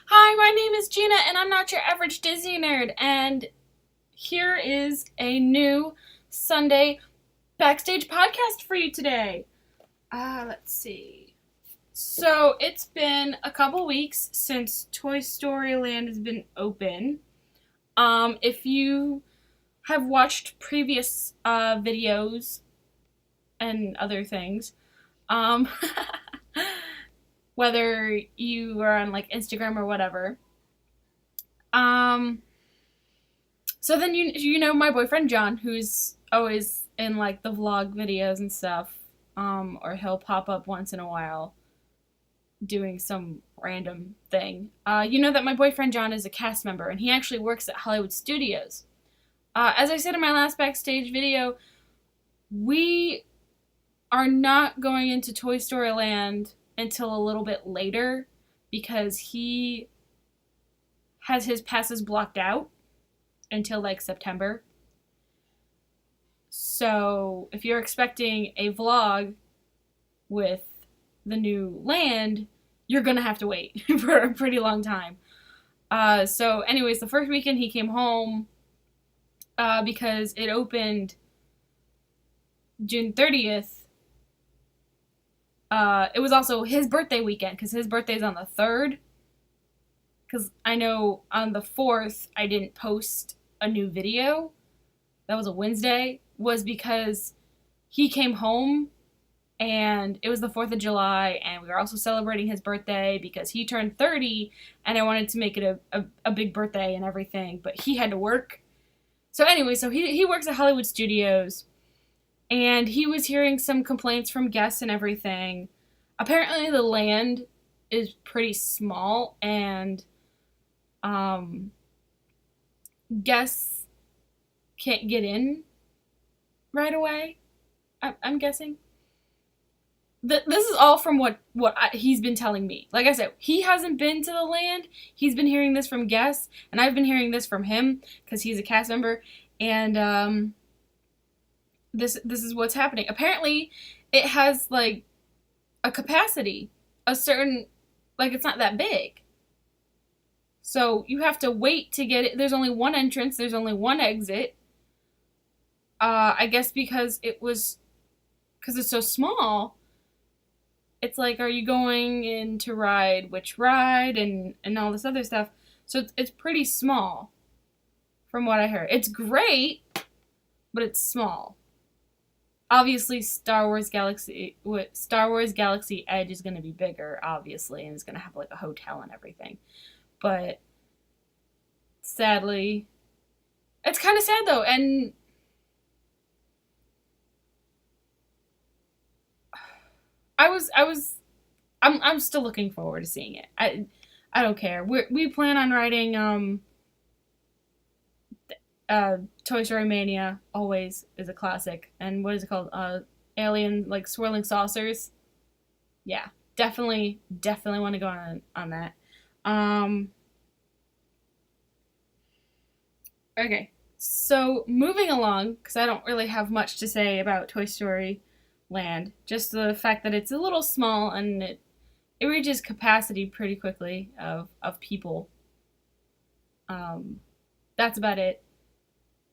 Hi, my name is Gina, and I'm not your average Disney nerd. And here is a new Sunday Backstage podcast for you today. Let's see. So, it's been a couple weeks since Toy Story Land has been open. If you have watched previous videos and other things, um, whether you are on like Instagram or whatever, Um, so then you know my boyfriend John, who's always in like the vlog videos and stuff, or he'll pop up once in a while doing some random thing. You know that my boyfriend John is a cast member, and he actually works at Hollywood Studios. As I said in my last backstage video, we are not going into Toy Story Land until a little bit later because he has his passes blocked out until like September. So if you're expecting a vlog with the new land, you're gonna have to wait for a pretty long time. So anyways, the first weekend he came home because it opened June 30th. It was also his birthday weekend because his birthday's on the 3rd. Because I know on the 4th I didn't post a new video. That was a Wednesday. Was because he came home and it was the 4th of July and we were also celebrating his birthday because he turned 30 and I wanted to make it a big birthday and everything, but he had to work. So anyway, so he works at Hollywood Studios and he was hearing some complaints from guests and everything. Apparently the land is pretty small and guests can't get in right away. I'm guessing. This is all from what he's been telling me. Like I said, he hasn't been to the land. He's been hearing this from guests, and I've been hearing this from him because he's a cast member. And this is what's happening. Apparently, it has like a capacity, a certain, like it's not that big. So you have to wait to get it. There's only one entrance. There's only one exit. I guess because it's so small, it's like, are you going in to ride which ride and all this other stuff. So it's pretty small from what I heard. It's great, but it's small. Obviously, Star Wars Galaxy Edge is going to be bigger, obviously, and it's going to have like a hotel and everything. But sadly, it's kind of sad though, and I'm still looking forward to seeing it. I don't care. We plan on riding Toy Story Mania. Always is a classic. And what is it called? Alien like swirling saucers. Yeah, definitely want to go on that. Okay, so moving along, because I don't really have much to say about Toy Story Land. Just the fact that it's a little small and it reaches capacity pretty quickly of people. That's about it.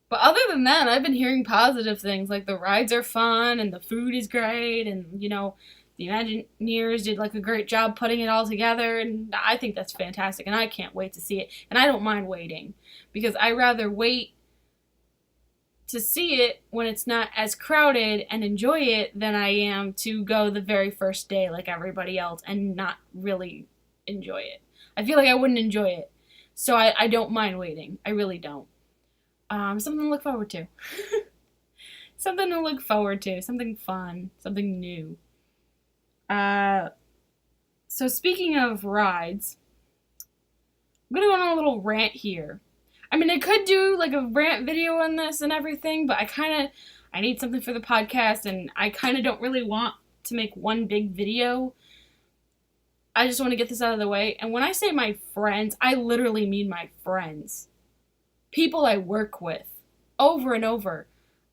But other than that, I've been hearing positive things, like the rides are fun and the food is great, and you know, the Imagineers did like a great job putting it all together, and I think that's fantastic, and I can't wait to see it. And I don't mind waiting because I rather wait to see it when it's not as crowded and enjoy it than I am to go the very first day like everybody else and not really enjoy it. I feel like I wouldn't enjoy it. So I don't mind waiting. I really don't. Something to look forward to. Something to look forward to. Something fun. Something new. So speaking of rides, I'm going to go on a little rant here. I mean, I could do like a rant video on this and everything, but I need something for the podcast, and I kind of don't really want to make one big video. I just want to get this out of the way. And when I say my friends, I literally mean my friends. People I work with. Over and over.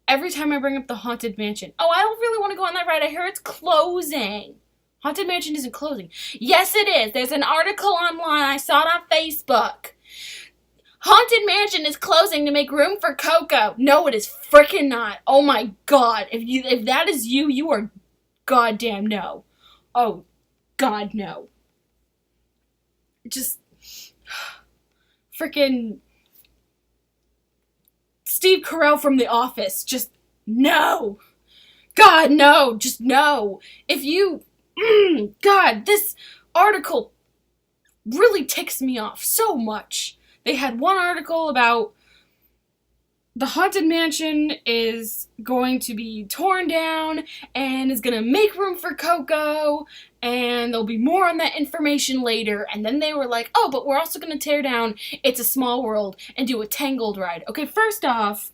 Every time I bring up the Haunted Mansion. Oh, I don't really want to go on that ride. I hear it's closing. Haunted Mansion isn't closing. Yes, it is. There's an article online. I saw it on Facebook. Haunted Mansion is closing to make room for Coco. No, it is freaking not. Oh my god. If that is you, you are goddamn no. Oh, god no. Just freaking Steve Carell from The Office. Just no. God, no. Just no. If you... God, this article really ticks me off so much. They had one article about the Haunted Mansion is going to be torn down and is going to make room for Coco, and there'll be more on that information later. And then they were like, oh, but we're also going to tear down It's a Small World and do a Tangled ride. Okay, first off,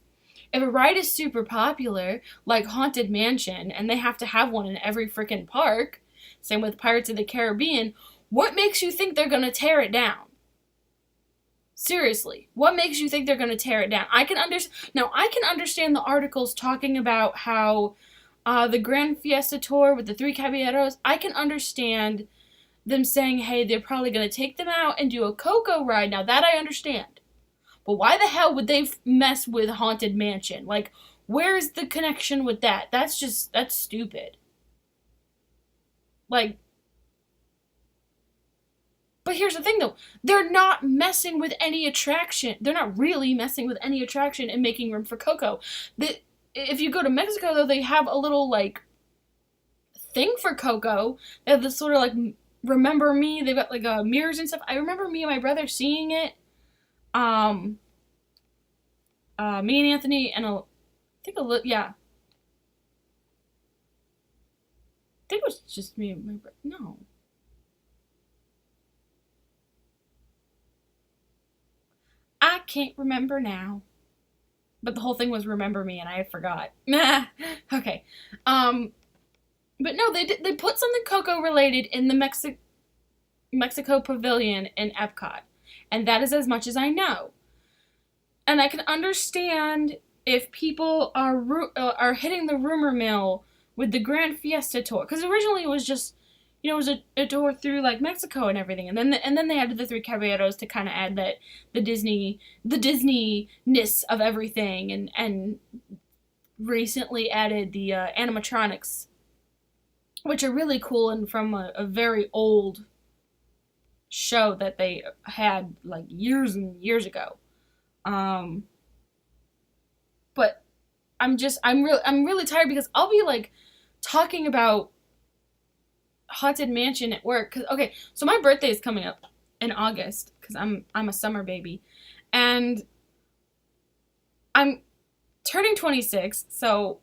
if a ride is super popular, like Haunted Mansion, and they have to have one in every freaking park, same with Pirates of the Caribbean, what makes you think they're going to tear it down? Seriously, what makes you think they're going to tear it down? I can understand the articles talking about how the Grand Fiesta Tour with the Three Caballeros, I can understand them saying, hey, they're probably going to take them out and do a Coco ride. Now, that I understand. But why the hell would they mess with Haunted Mansion? Like, where's the connection with that? That's stupid. Like, but here's the thing, though. They're not messing with any attraction. They're not really messing with any attraction and making room for Coco. If you go to Mexico, though, they have a little, like, thing for Coco. They have this sort of, like, Remember Me. They've got, like, mirrors and stuff. I remember me and my brother seeing it. Me and Anthony and I think it was just me and my brother. No. I can't remember now. But the whole thing was Remember Me, and I forgot. Okay. But no, they put something Coco related in the Mexico Pavilion in Epcot. And that is as much as I know. And I can understand if people are hitting the rumor mill with the Grand Fiesta Tour. Because originally it was just, it was a tour through, like, Mexico and everything. And then they added the Three Caballeros to kind of add that the Disney-ness of everything. And recently added the animatronics, which are really cool and from a very old show that they had, like, years and years ago. But I'm really tired because I'll be, like, talking about Haunted Mansion at work. Okay, so my birthday is coming up in August because I'm a summer baby, and I'm turning 26, so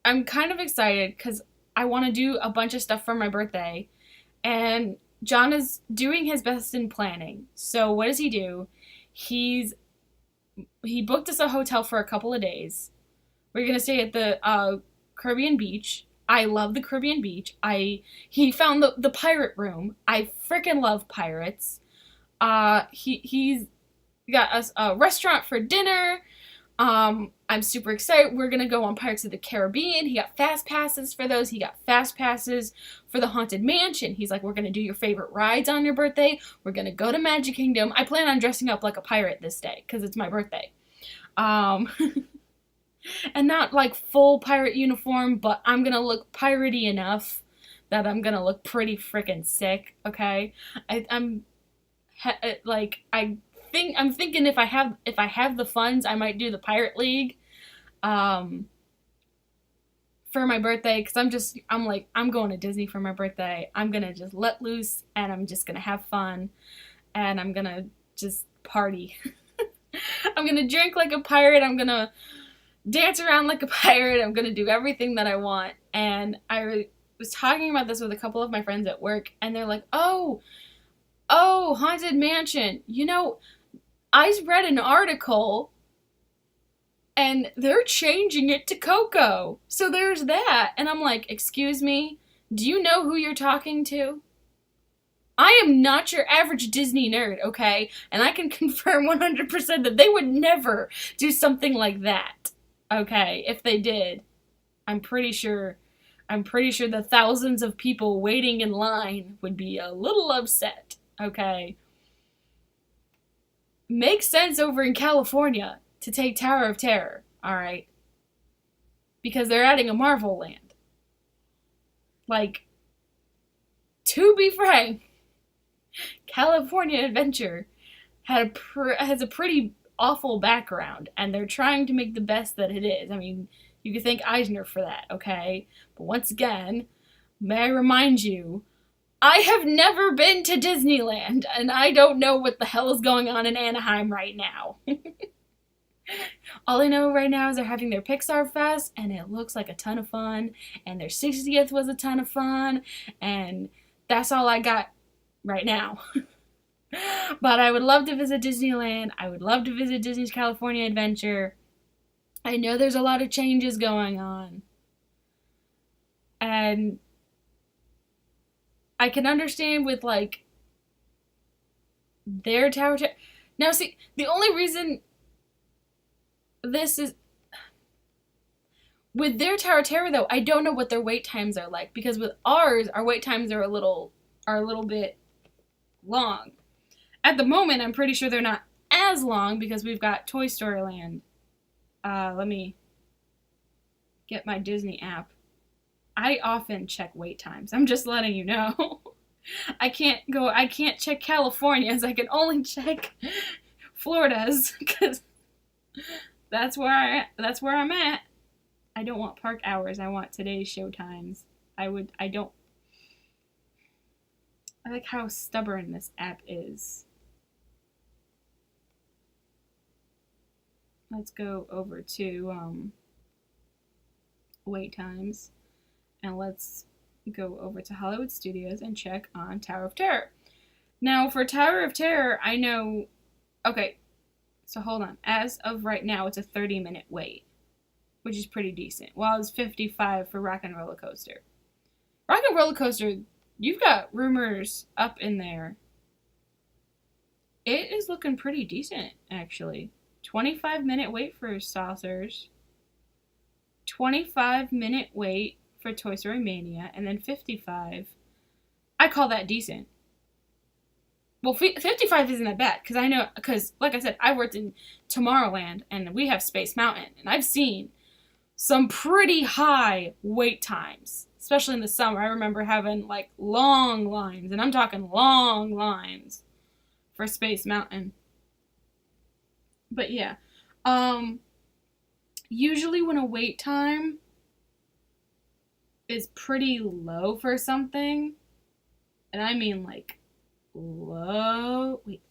I'm kind of excited because I want to do a bunch of stuff for my birthday, and John is doing his best in planning. So what does he do? He booked us a hotel for a couple of days. We're gonna stay at the Caribbean Beach. I love the Caribbean Beach. He found the pirate room. I freaking love pirates. He's got us a restaurant for dinner. I'm super excited. We're gonna go on Pirates of the Caribbean. He got fast passes for those. He got fast passes for the Haunted Mansion. He's like, we're gonna do your favorite rides on your birthday. We're gonna go to Magic Kingdom. I plan on dressing up like a pirate this day because it's my birthday. And not like full pirate uniform, but I'm gonna look piratey enough that I'm gonna look pretty freaking sick. Okay, I'm thinking if I have the funds, I might do the Pirate League, for my birthday, because I'm going to Disney for my birthday. I'm gonna just let loose, and I'm just gonna have fun, and I'm gonna just party. I'm gonna drink like a pirate. I'm gonna dance around like a pirate. I'm gonna do everything that I want. And I was talking about this with a couple of my friends at work, and they're like, oh, Haunted Mansion. I read an article, and they're changing it to Coco. So there's that. And I'm like, excuse me, do you know who you're talking to? I am not your average Disney nerd, okay? And I can confirm 100% that they would never do something like that, okay? If they did, I'm pretty sure I'm pretty sure the thousands of people waiting in line would be a little upset, okay? Makes sense over in California to take Tower of Terror, alright? Because they're adding a Marvel land. Like, to be frank, California Adventure has a pretty awful background, and they're trying to make the best that it is. I mean, you could thank Eisner for that, okay? But once again, may I remind you, I have never been to Disneyland, and I don't know what the hell is going on in Anaheim right now. All I know right now is they're having their Pixar Fest, and it looks like a ton of fun, and their 60th was a ton of fun, and that's all I got right now. But I would love to visit Disneyland. I would love to visit Disney's California Adventure. I know there's a lot of changes going on. And I can understand with, like, their Tower Terror. Now, see, the only reason this is... With their Tower Terror, though, I don't know what their wait times are like. Because with ours, our wait times are a little bit long. At the moment, I'm pretty sure they're not as long because we've got Toy Story Land. Let me get my Disney app. I often check wait times. I'm just letting you know. I can't check California's. I can only check Florida's because that's where I'm at. I don't want park hours. I want today's show times. I like how stubborn this app is. Let's go over to wait times, and let's go over to Hollywood Studios and check on Tower of Terror. Now, for Tower of Terror, I know... Okay, so hold on. As of right now, it's a 30-minute wait, which is pretty decent. While it's 55 for Rock and Roller Coaster. Rock and Roller Coaster, you've got rumors up in there. It is looking pretty decent, actually. 25-minute wait for Saucers. 25-minute wait for Toy Story Mania. And then 55. I call that decent. Well, 55 isn't that bad. Because, like I said, I worked in Tomorrowland. And we have Space Mountain. And I've seen some pretty high wait times. Especially in the summer. I remember having, like, long lines. And I'm talking long lines for Space Mountain. But yeah, usually when a wait time is pretty low for something, and I mean like low, wait,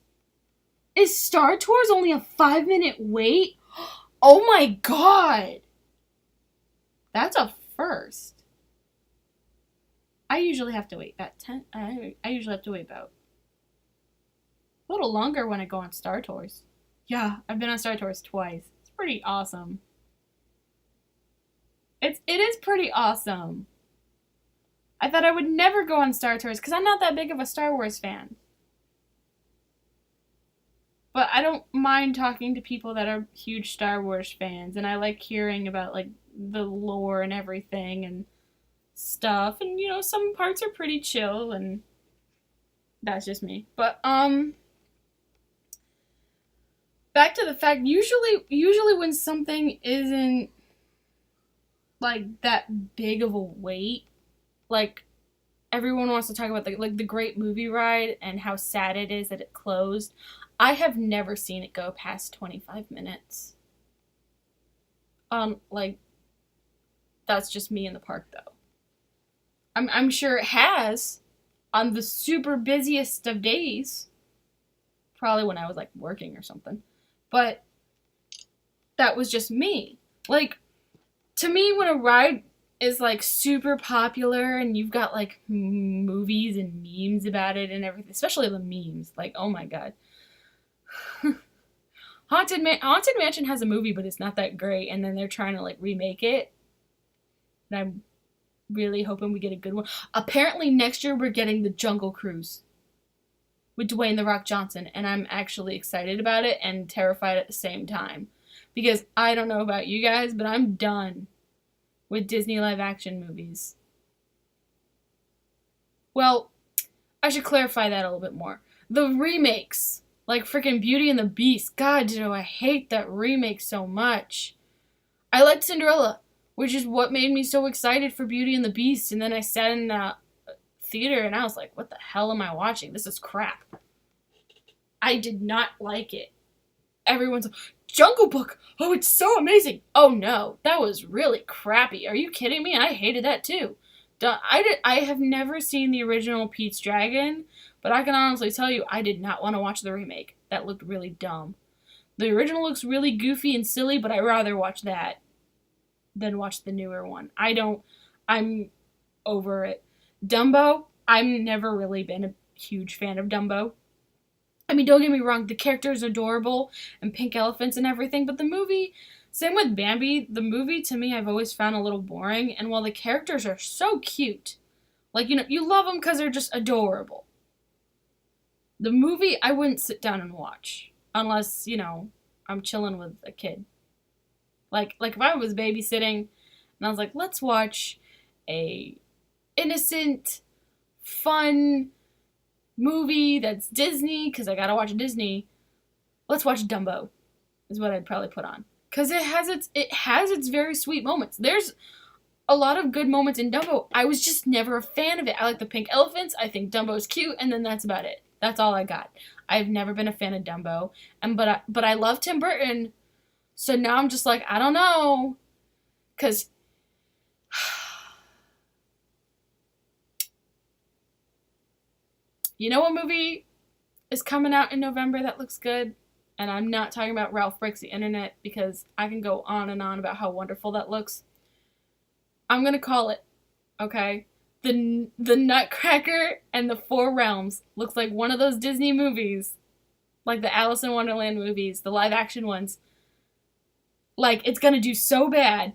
is Star Tours only a 5-minute wait? Oh my god! That's a first. I usually have to wait about 10, I usually have to wait about a little longer when I go on Star Tours. Yeah, I've been on Star Tours twice. It's pretty awesome. It is pretty awesome. I thought I would never go on Star Tours because I'm not that big of a Star Wars fan. But I don't mind talking to people that are huge Star Wars fans, and I like hearing about, like, the lore and everything and stuff. And, you know, some parts are pretty chill, and that's just me. But, back to the fact, usually when something isn't, like, that big of a wait, like, everyone wants to talk about, the Great Movie Ride and how sad it is that it closed. I have never seen it go past 25 minutes. Like, that's just me in the park, though. I'm sure it has on the super busiest of days. Probably when I was, like, working or something. But that was just me. Like, to me, when a ride is, like, super popular and you've got, like, movies and memes about it and everything, especially the memes, like, oh my god. Haunted Mansion has a movie, but it's not that great, and then they're trying to, like, remake it. And I'm really hoping we get a good one. Apparently next year we're getting the Jungle Cruise with Dwayne "The Rock" Johnson, and I'm actually excited about it and terrified at the same time. Because I don't know about you guys, but I'm done with Disney live-action movies. Well, I should clarify that a little bit more. The remakes, like freaking Beauty and the Beast, God, do I hate that remake so much. I liked Cinderella, which is what made me so excited for Beauty and the Beast, and then I sat in the theater and I was like, what the hell am I watching? This is crap. I did not like it. Everyone's like, Jungle Book, oh, it's so amazing. Oh no, that was really crappy. Are you kidding me? I hated that too. I have never seen the original Pete's Dragon, but I can honestly tell you I did not want to watch the remake. That looked really dumb. The original looks really goofy and silly, but I'd rather watch that than watch the newer one. I'm over it. Dumbo, I've never really been a huge fan of Dumbo. I mean, don't get me wrong, the character's adorable and pink elephants and everything, but the movie, same with Bambi, the movie to me I've always found a little boring, and while the characters are so cute, like, you love them because they're just adorable. The movie I wouldn't sit down and watch unless, I'm chilling with a kid. Like if I was babysitting and I was like, let's watch a innocent, fun movie that's Disney, because I gotta watch Disney. Let's watch Dumbo, is what I'd probably put on. Because it has its very sweet moments. There's a lot of good moments in Dumbo. I was just never a fan of it. I like the pink elephants. I think Dumbo's cute, and then that's about it. That's all I got. I've never been a fan of Dumbo, but I love Tim Burton. So now I'm just like, I don't know. Because you know what movie is coming out in November that looks good? And I'm not talking about Ralph Breaks the Internet, because I can go on and on about how wonderful that looks. I'm going to call it, okay? The Nutcracker and the Four Realms looks like one of those Disney movies. Like the Alice in Wonderland movies, the live action ones. Like, it's going to do so bad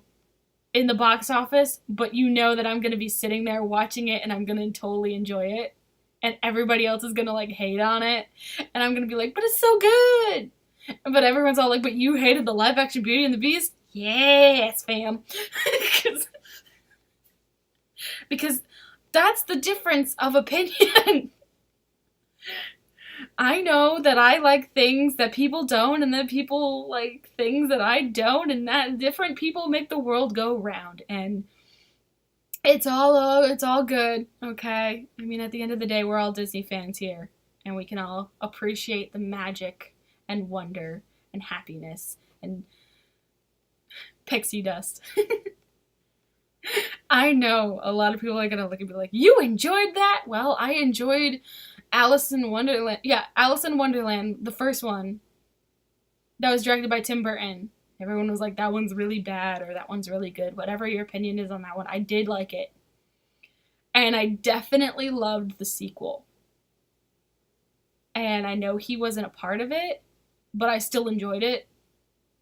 in the box office, but you know that I'm going to be sitting there watching it and I'm going to totally enjoy it. And everybody else is going to, like, hate on it. And I'm going to be like, but it's so good. But everyone's all like, but you hated the live action Beauty and the Beast? Yes, fam. Because that's the difference of opinion. I know that I like things that people don't, and that people like things that I don't, and that different people make the world go round, and it's all good, okay? I mean, at the end of the day, we're all Disney fans here, and we can all appreciate the magic and wonder and happiness and pixie dust. I know a lot of people are gonna look and be like, you enjoyed that? Well, I enjoyed Alice in Wonderland. Yeah, Alice in Wonderland, the first one, that was directed by Tim Burton. Everyone was like, that one's really bad, or that one's really good. Whatever your opinion is on that one, I did like it. And I definitely loved the sequel. And I know he wasn't a part of it, but I still enjoyed it.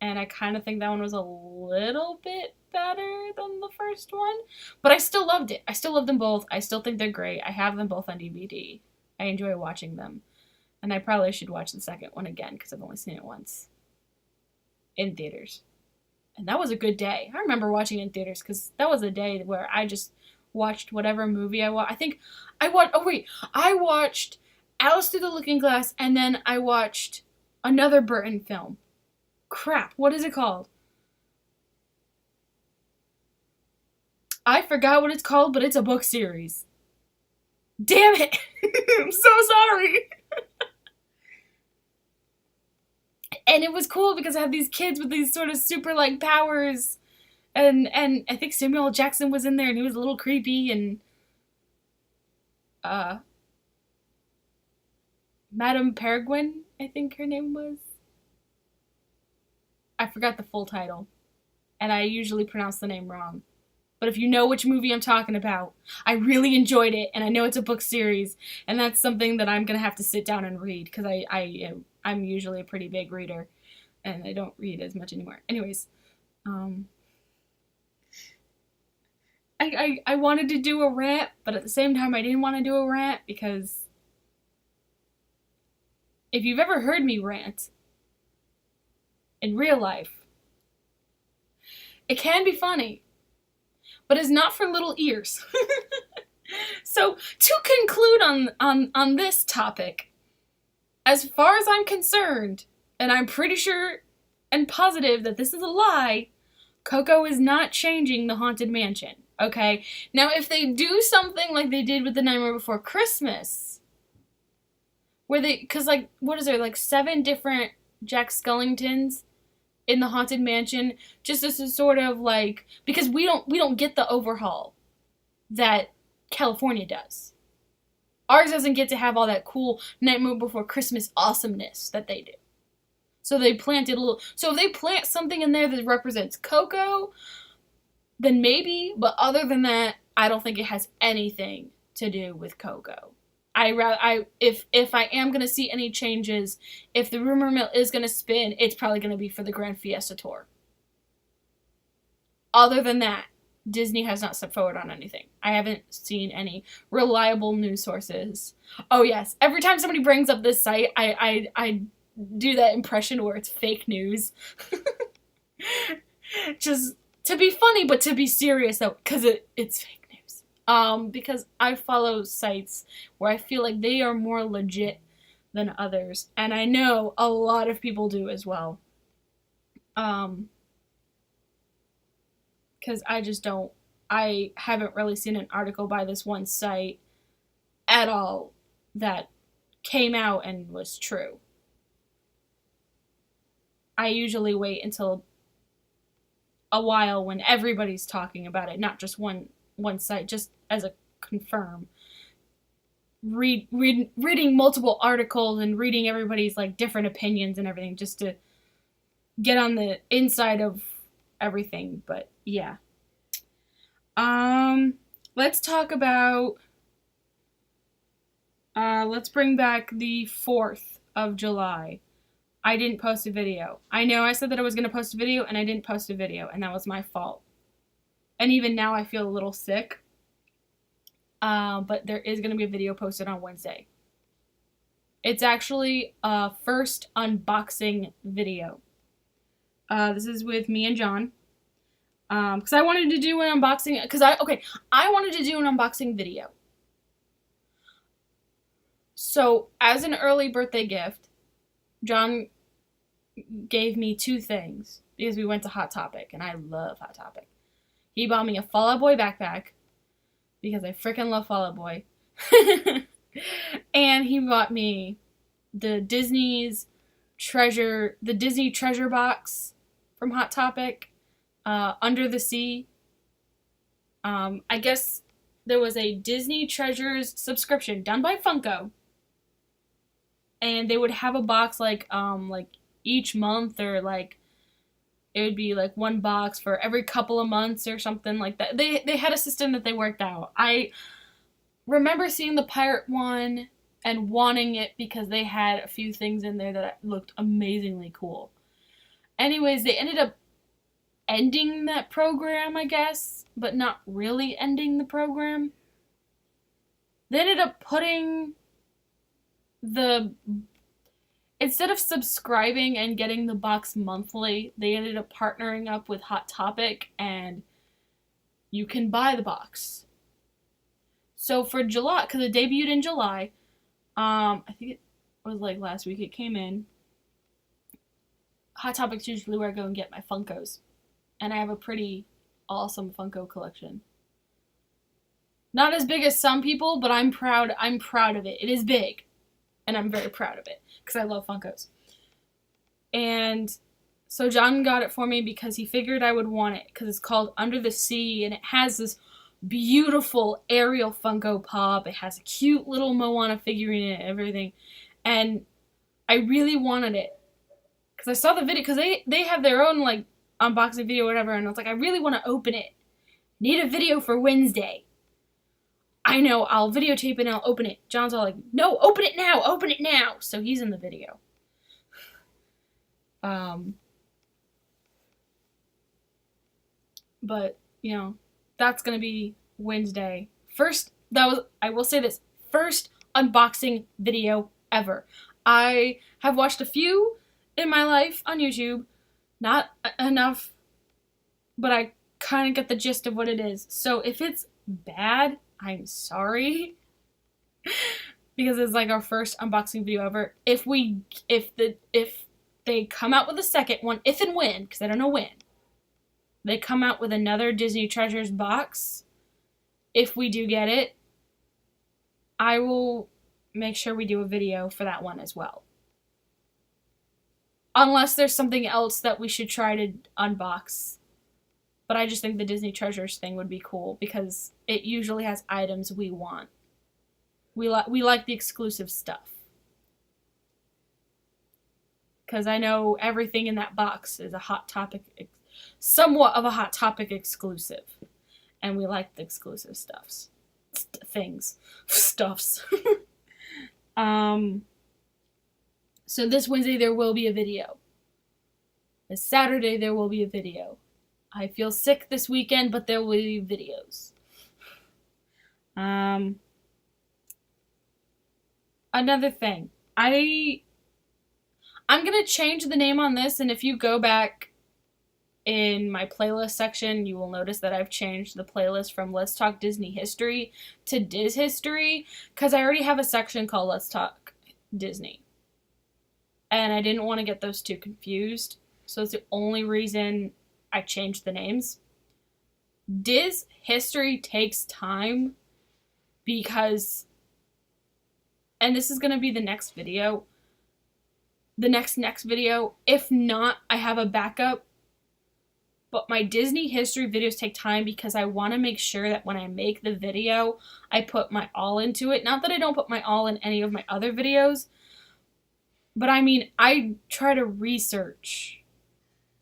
And I kind of think that one was a little bit better than the first one. But I still loved it. I still love them both. I still think they're great. I have them both on DVD. I enjoy watching them. And I probably should watch the second one again, because I've only seen it once. In theaters. And that was a good day. I remember watching it in theaters, because that was a day where I just watched whatever movie I watched. I think I watched Alice Through the Looking Glass, and then I watched another Burton film. Crap, what is it called? I forgot what it's called, but it's a book series. Damn it! I'm so sorry! And it was cool because I had these kids with these sort of super, like, powers. And I think Samuel L. Jackson was in there, and he was a little creepy, and Madame Peregrine, I think her name was. I forgot the full title, and I usually pronounce the name wrong. But if you know which movie I'm talking about, I really enjoyed it, and I know it's a book series, and that's something that I'm going to have to sit down and read, because I'm usually a pretty big reader, and I don't read as much anymore. Anyways, I wanted to do a rant, but at the same time I didn't want to do a rant, because if you've ever heard me rant in real life, it can be funny, but it's not for little ears. So to conclude on this topic, as far as I'm concerned, and I'm pretty sure and positive that this is a lie, Coco is not changing the Haunted Mansion. Okay? Now, if they do something like they did with The Nightmare Before Christmas, where they, because, like, what is there, like 7 different Jack Skellingtons in the Haunted Mansion, just as a sort of like, because we don't get the overhaul that California does. Ours doesn't get to have all that cool Nightmare Before Christmas awesomeness that they do. So they planted a little. So if they plant something in there that represents Coco, then maybe. But other than that, I don't think it has anything to do with Coco. If I am gonna see any changes, if the rumor mill is gonna spin, it's probably gonna be for the Grand Fiesta Tour. Other than that, Disney has not stepped forward on anything. I haven't seen any reliable news sources. Oh yes, every time somebody brings up this site, I do that impression where it's fake news. Just to be funny, but to be serious though, because it's fake news. Because I follow sites where I feel like they are more legit than others, and I know a lot of people do as well. Because I haven't really seen an article by this one site at all that came out and was true. I usually wait until a while when everybody's talking about it, not just one site, just as a confirm. Reading multiple articles and reading everybody's like different opinions and everything, just to get on the inside of everything. But yeah. Let's talk about, let's bring back the 4th of July. I didn't post a video. I know I said that I was going to post a video, and I didn't post a video, and that was my fault. And even now I feel a little sick. But there is going to be a video posted on Wednesday. It's actually a first unboxing video. This is with me and John. Because I wanted to do an unboxing, I wanted to do an unboxing video. So, as an early birthday gift, John gave me 2 things, because we went to Hot Topic, and I love Hot Topic. He bought me a Fall Out Boy backpack, because I freaking love Fall Out Boy. And he bought me the Disney treasure box from Hot Topic. Under the Sea. I guess there was a Disney Treasures subscription done by Funko, and they would have a box like each month, or like it would be like one box for every couple of months or something like that. They had a system that they worked out. I remember seeing the pirate one and wanting it because they had a few things in there that looked amazingly cool. Anyways, they ended up ending that program, I guess, but not really ending the program. They ended up putting instead of subscribing and getting the box monthly, they ended up partnering up with Hot Topic, and you can buy the box. So for July, because it debuted in July, I think it was like last week it came in. Hot Topic's usually where I go and get my Funkos. And I have a pretty awesome Funko collection. Not as big as some people, but I'm proud of it. It is big. And I'm very proud of it, because I love Funkos. And so John got it for me because he figured I would want it, because it's called Under the Sea, and it has this beautiful Ariel Funko Pop. It has a cute little Moana figurine and everything. And I really wanted it, because I saw the video, because they have their own, like, unboxing video or whatever, and I was like, I really want to open it. Need a video for Wednesday. I know, I'll videotape it and I'll open it. John's all like, no, open it now. So he's in the video. But, you know, that's gonna be Wednesday. I will say this, first unboxing video ever. I have watched a few in my life on YouTube. Not enough, but I kind of get the gist of what it is. So if it's bad, I'm sorry. Because it's like our first unboxing video ever. If they come out with a second one, if and when, because I don't know when, they come out with another Disney Treasures box, if we do get it, I will make sure we do a video for that one as well. Unless there's something else that we should try to unbox. But I just think the Disney Treasures thing would be cool because it usually has items we want. We like the exclusive stuff. Because I know everything in that box is a Hot Topic, somewhat of a Hot Topic exclusive. And we like the exclusive stuffs. Stuffs. So this Wednesday there will be a video. This Saturday there will be a video. I feel sick this weekend, but there will be videos. Another thing. I'm gonna change the name on this, and if you go back in my playlist section, you will notice that I've changed the playlist from Let's Talk Disney History to Diz History, because I already have a section called Let's Talk Disney. And I didn't want to get those two confused, so it's the only reason I changed the names. Diz History takes time because, and this is going to be the next video, the next video. If not, I have a backup. But my Disney history videos take time because I want to make sure that when I make the video, I put my all into it. Not that I don't put my all in any of my other videos, but I mean, I try to research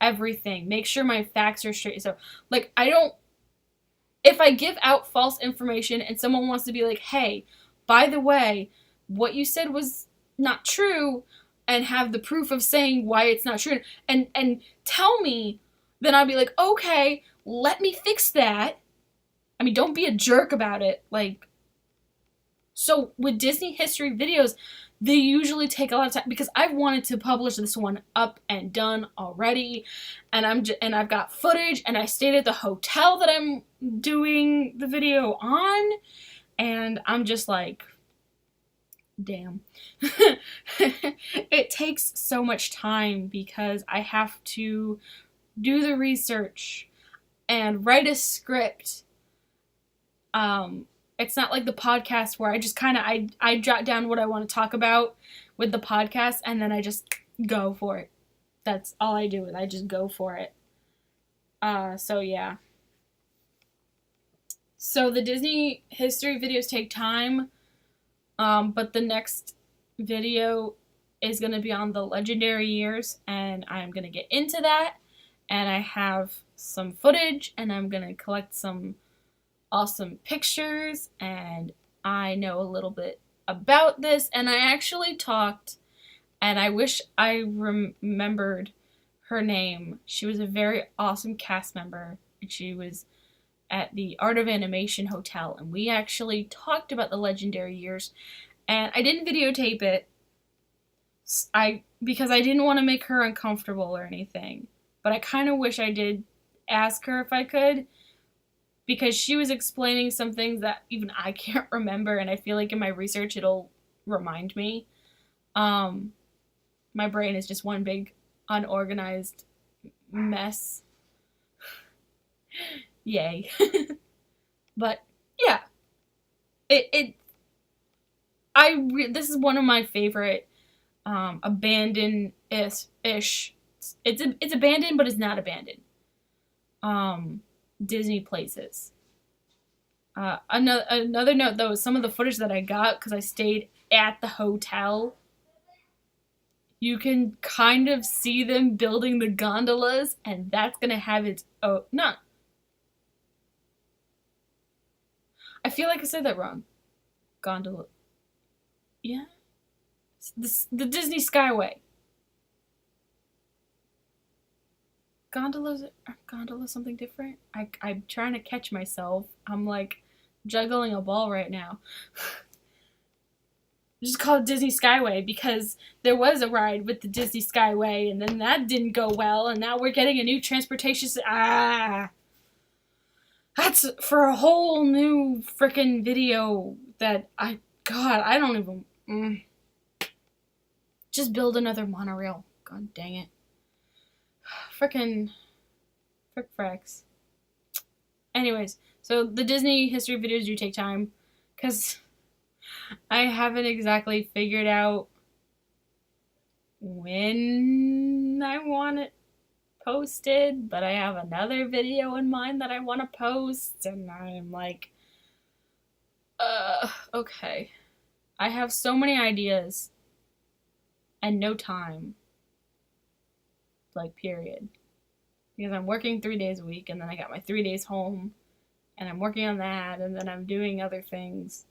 everything, make sure my facts are straight. So, like, if I give out false information and someone wants to be like, hey, by the way, what you said was not true, and have the proof of saying why it's not true, and tell me, then I'll be like, okay, let me fix that. I mean, don't be a jerk about it. Like, so with Disney history videos, they usually take a lot of time because I've wanted to publish this one up and done already, and I've got footage, and I stayed at the hotel that I'm doing the video on, and I'm just like, damn. It takes so much time because I have to do the research and write a script. It's not like the podcast where I just kind of, I jot down what I want to talk about with the podcast and then I just go for it. That's all I do, is I just go for it. So yeah. So the Disney history videos take time, but the next video is going to be on the legendary years, and I'm going to get into that, and I have some footage, and I'm going to collect some awesome pictures, and I know a little bit about this, and I actually talked, and I wish I remembered her name. She was a very awesome cast member, and she was at the Art of Animation Hotel, and we actually talked about the legendary years, and I didn't videotape it because I didn't want to make her uncomfortable or anything, but I kind of wish I did ask her if I could, because she was explaining some things that even I can't remember, and I feel like in my research it'll remind me. My brain is just one big unorganized mess. Yay. But yeah, this is one of my favorite abandoned-ish. It's abandoned, but it's not abandoned. Disney places. Another note though is some of the footage that I got, because I stayed at the hotel, you can kind of see them building the gondolas, and that's gonna have its own. Not. I feel like I said that wrong. Gondola. Yeah. The Disney Skyway. Gondolas something different? I'm trying to catch myself. I'm like juggling a ball right now. Just call it Disney Skyway because there was a ride with the Disney Skyway, and then that didn't go well, and now we're getting a new transportation. That's for a whole new freaking video that God, I don't even. Just build another monorail. God dang it. Frickin' frick fracks. Anyways, so the Disney history videos do take time because I haven't exactly figured out when I want it posted, but I have another video in mind that I want to post, and I'm like, okay. I have so many ideas and no time. Like, period. Because I'm working 3 days a week, and then I got my 3 days home, and I'm working on that, and then I'm doing other things.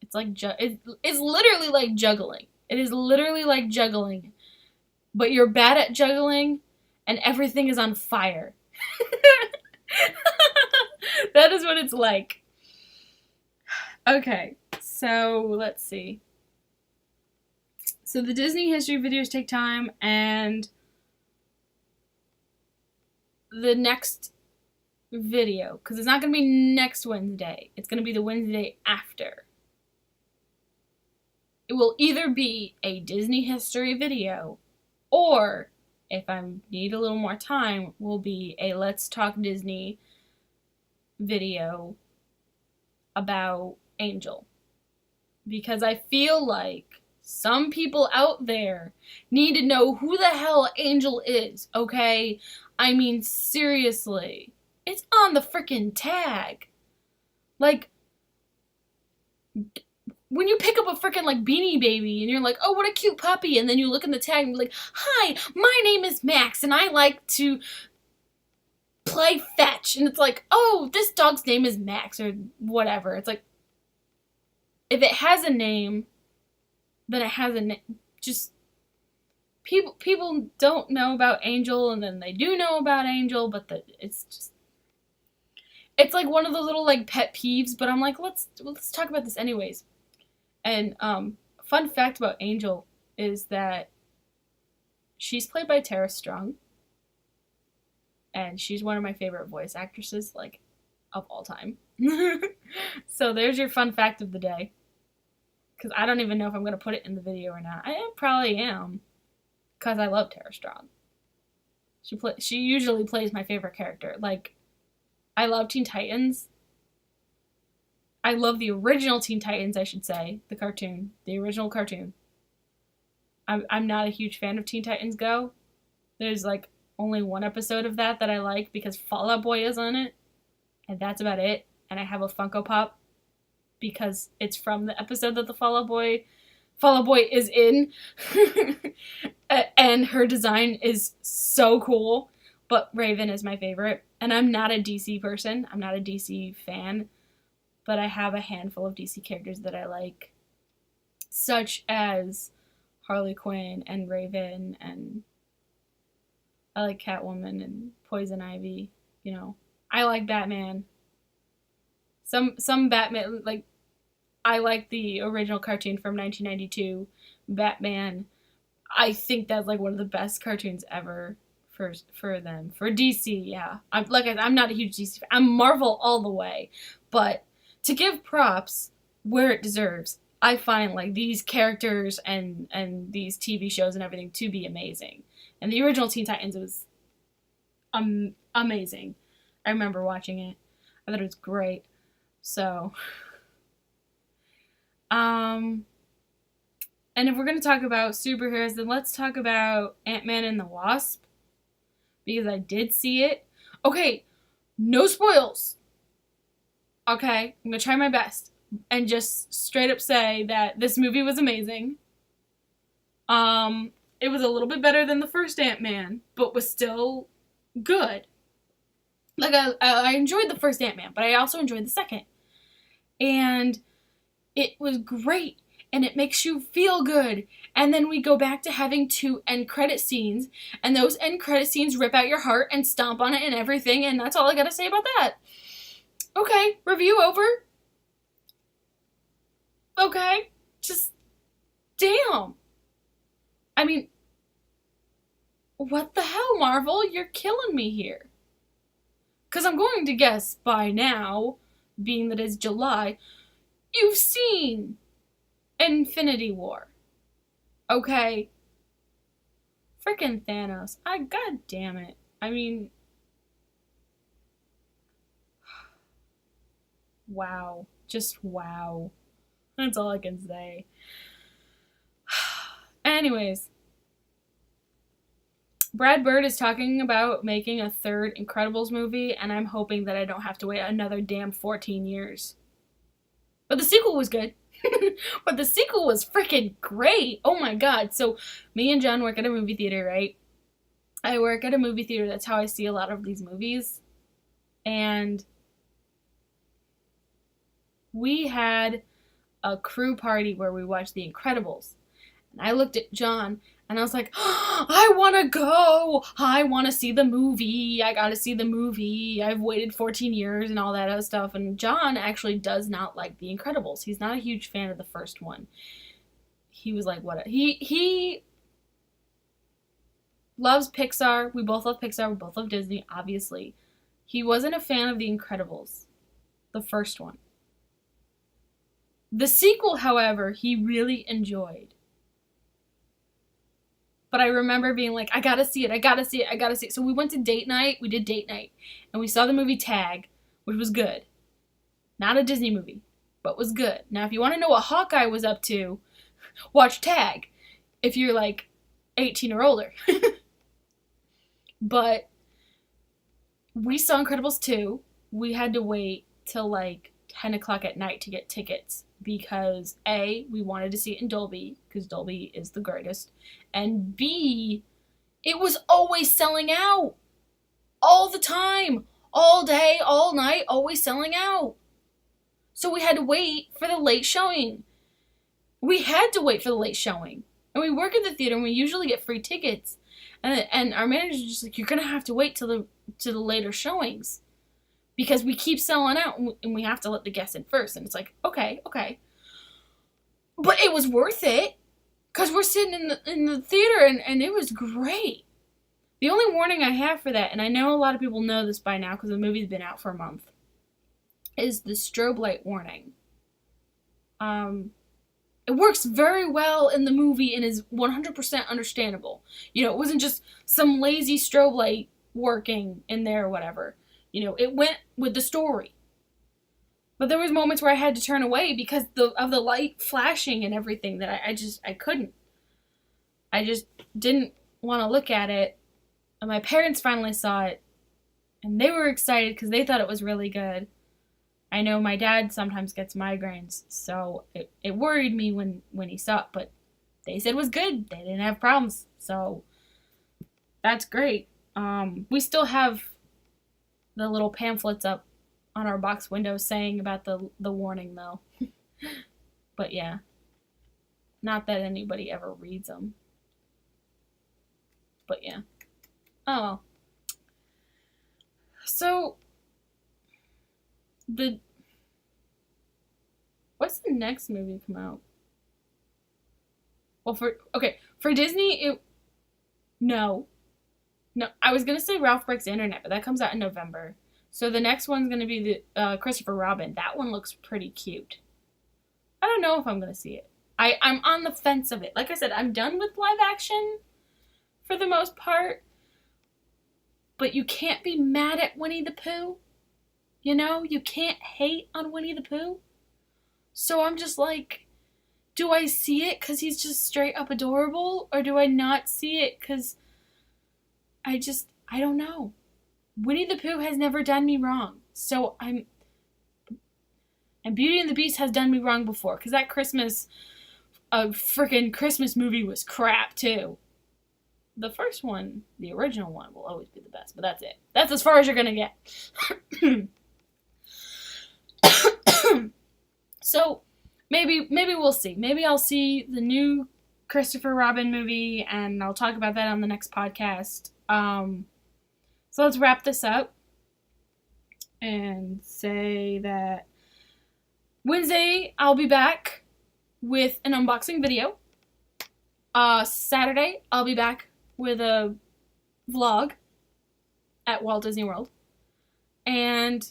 It's like, it's literally like juggling. It is literally like juggling. But you're bad at juggling, and everything is on fire. That is what it's like. Okay, so let's see. So the Disney history videos take time, and the next video, because it's not going to be next Wednesday, it's going to be the Wednesday after. It will either be a Disney history video, or if I need a little more time, will be a Let's Talk Disney video about Angel. Because I feel like some people out there need to know who the hell Angel is, okay? I mean, seriously. It's on the freaking tag. Like, when you pick up a freaking, like, Beanie Baby and you're like, oh, what a cute puppy, and then you look in the tag and be like, hi, my name is Max and I like to play fetch. And it's like, oh, this dog's name is Max or whatever. It's like, if it has a name, then it has a name. Just, people don't know about Angel, and then they do know about Angel, but it's just, it's like one of those little, like, pet peeves, but I'm like, let's talk about this anyways. And fun fact about Angel is that she's played by Tara Strong, and she's one of my favorite voice actresses, like, of all time. So there's your fun fact of the day. Because I don't even know if I'm going to put it in the video or not. I probably am, because I love Tara Strong. She usually plays my favorite character. Like, I love Teen Titans. I love the original Teen Titans, I should say. The cartoon. The original cartoon. I'm not a huge fan of Teen Titans Go. There's, like, only one episode of that I like because Fall Out Boy is on it. And that's about it. And I have a Funko Pop because it's from the episode that the Fall Out Boy is in. And her design is so cool. But Raven is my favorite. And I'm not a DC person. I'm not a DC fan. But I have a handful of DC characters that I like. Such as Harley Quinn and Raven, and I like Catwoman and Poison Ivy. You know, I like Batman. Some Batman, like, I like the original cartoon from 1992, Batman. I think that's, like, one of the best cartoons ever for them. For DC, yeah. I'm not a huge DC fan. I'm Marvel all the way. But to give props where it deserves, I find, like, these characters and these TV shows and everything to be amazing. And the original Teen Titans was amazing. I remember watching it. I thought it was great. So, and if we're going to talk about superheroes, then let's talk about Ant-Man and the Wasp. Because I did see it. Okay, no spoils. Okay, I'm going to try my best. And just straight up say that this movie was amazing. It was a little bit better than the first Ant-Man, but was still good. Like, I enjoyed the first Ant-Man, but I also enjoyed the second. And it was great. And it makes you feel good. And then we go back to having 2 end credit scenes. And those end credit scenes rip out your heart and stomp on it and everything. And that's all I gotta say about that. Okay, review over. Okay, just damn. I mean, what the hell, Marvel? You're killing me here. Because I'm going to guess by now, being that it's July, you've seen Infinity War. Okay? Frickin' Thanos. God damn it. I mean, wow. Just wow. That's all I can say. Anyways, Brad Bird is talking about making a third Incredibles movie, and I'm hoping that I don't have to wait another damn 14 years. But the sequel was good. But the sequel was freaking great. Oh my god. So, me and John work at a movie theater, right? I work at a movie theater. That's how I see a lot of these movies. And we had a crew party where we watched The Incredibles. And I looked at John and I was like, oh, I want to go. I want to see the movie. I got to see the movie. I've waited 14 years and all that other stuff. And John actually does not like The Incredibles. He's not a huge fan of the first one. He was like, what? He loves Pixar. We both love Pixar. We both love Disney, obviously. He wasn't a fan of The Incredibles, the first one. The sequel, however, he really enjoyed. But I remember being like, I gotta see it, I gotta see it, I gotta see it. So we went to date night, we did date night, and we saw the movie Tag, which was good. Not a Disney movie, but was good. Now, if you want to know what Hawkeye was up to, watch Tag, if you're like 18 or older. But we saw Incredibles 2. We had to wait till like 10 o'clock at night to get tickets. Because A, we wanted to see it in Dolby, because Dolby is the greatest, and B, it was always selling out. All the time. All day, all night, always selling out. So we had to wait for the late showing. We had to wait for the late showing. And we work at the theater, and we usually get free tickets. And our manager's just like, you're going to have to wait till the later showings. Because we keep selling out, and we have to let the guests in first. And it's like, okay. But it was worth it. Because we're sitting in the theater, and it was great. The only warning I have for that, and I know a lot of people know this by now because the movie's been out for a month, is the strobe light warning. It works very well in the movie and is 100% understandable. You know, it wasn't just some lazy strobe light working in there or whatever. You know, it went with the story. But there was moments where I had to turn away because of the light flashing and everything that I couldn't. I just didn't want to look at it. And my parents finally saw it. And they were excited because they thought it was really good. I know my dad sometimes gets migraines, so it worried me when he saw it. But they said it was good. They didn't have problems. So that's great. We still have the little pamphlets up on our box windows saying about the warning, though. But yeah. Not that anybody ever reads them. But yeah. Oh well. So, what's the next movie come out? Well, for Disney, no, I was gonna say Ralph Breaks the Internet, but that comes out in November. So the next one's gonna be the Christopher Robin. That one looks pretty cute. I don't know if I'm gonna see it. I'm on the fence of it. Like I said, I'm done with live action for the most part. But you can't be mad at Winnie the Pooh. You know, you can't hate on Winnie the Pooh. So I'm just like, do I see it because he's just straight up adorable? Or do I not see it because I don't know. Winnie the Pooh has never done me wrong. So and Beauty and the Beast has done me wrong before. Because that freaking Christmas movie was crap too. The first one, the original one, will always be the best. But that's it. That's as far as you're going to get. So, maybe we'll see. Maybe I'll see the new Christopher Robin movie, and I'll talk about that on the next podcast. So let's wrap this up and say that Wednesday, I'll be back with an unboxing video. Saturday, I'll be back with a vlog at Walt Disney World. And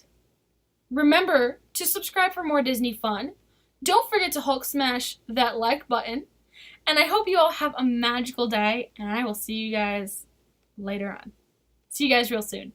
remember to subscribe for more Disney fun. Don't forget to Hulk smash that like button. And I hope you all have a magical day, and I will see you guys later on. See you guys real soon.